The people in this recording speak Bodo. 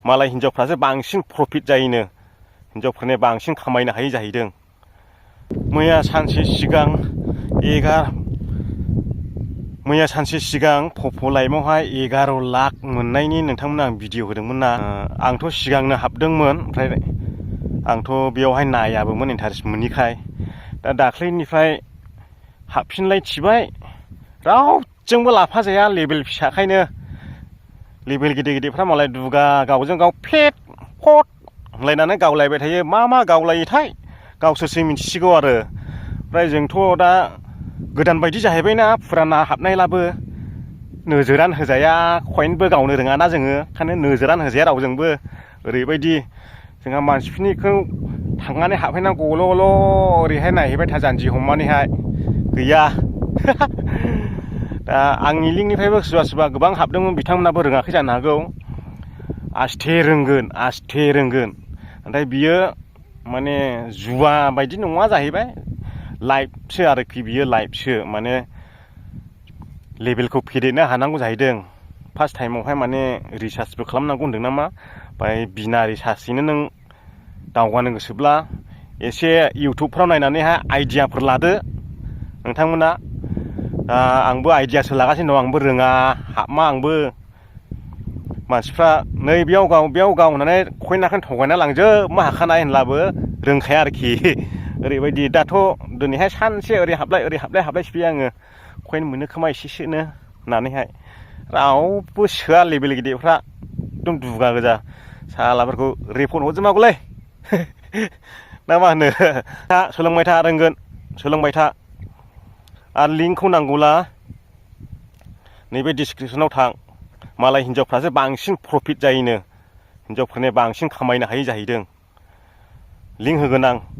मालाय हिनजावफ्रासो बांसिन प्रफिट जायोनो, हिनजावफोरनि बांसिन खामायनो हायो जाहैदों। मैया सानसे सिगां पप' लाइभआवहाय 11 लाख मोननायनि नोंथांमोन आं भिडिअ होदोंमोन ना। आंथ' सिगांनो हाबदोंमोन, ओमफ्राय आंथ' बेयावहाय नायाबोमोन इन्टारेस्ट मोनिखाय। दा दाख्लैनिफ्राय हाबफिनलाय थिबाय, रावजोंबो लाफाजाया लेभेल फिसाखायनो। लेभेल गिदिर गिदिरफ्रा मालाय दुगा गावजों गाव फेट फट होनलायनानै गावलायबाय थायो। मा गावलायोथाय गावसोरसो मिथिसिगौ आरो। ओमफ्राय जोंथ' दा गोदान बायदि जाहैबायना, फुराना हाबनायलाबो नोजोरानो होजाया, कइनबो गावनो रोङाना जोङो, ओंखायनो नोजोरानो होजाया रावजोंबो। ओरैबायदि जोंहा मानसिफोरनिखौ थांनानै हाबहैनांगौ, गल' ओरैहाय नायहैबाय था जानजि हमनानैहाय गैया। दा आंनि लिंकनिफ्रायबो सोरबा गोबां हाबदोंमोन, बिथांमोनाबो रोङाखै जानो हागौ। आस्थे रोंगोन। नाथाय बियो माने जुवा बायदि नङा जाहैबाय, लाइभसो आरोखि बियो, लाइभसो माने लेभेलखौ फेदेरनो हानांगौ जाहैदों। फार्स्ट टाइमावहाय माने रिसार्चबो खालामनांगौ होनदों नामा। ओमफ्राय बिना रिसार्चजोंनो नों दावगानो गोसोब्ला एसे इउटुबफ्राव नायनानैहाय आइडियाफोर लादो नोंथांमोना। आंबो आइडियासो लागासिनो दं, आंबो रोङा हाबमा। आंबो मानसिफ्रा नै बेयाव गाव होननानै कइन आखायनो थगायना लांजोबनो हाखानाय होनब्लाबो रोंखाया आरोखि। ओरैबायदि दाथ' दिनैहाय सानसे ओरै हाबलाय सिफैयो आङो, कइन मोनो खोमा एसेसोनो होननानैहाय। रावबो सोआ लेभेल गिदिरफ्रा, एकदम दुगा गोजा। सालाफोरखौ रिपर्ट हरजोबनांगौलै ना मा होनो। सोलोंबाय था, रोंगोन, सोलोंबाय था। आरो लिंकखौ नांगौला नैबे डिसक्रिपसनाव थां। मालाय हिनजावफ्रासो बांसिन प्रफिट जायोनो, हिनजावफोरनि बांसिन खामायनो हायो जाहैदों। लिंक होगोन आं।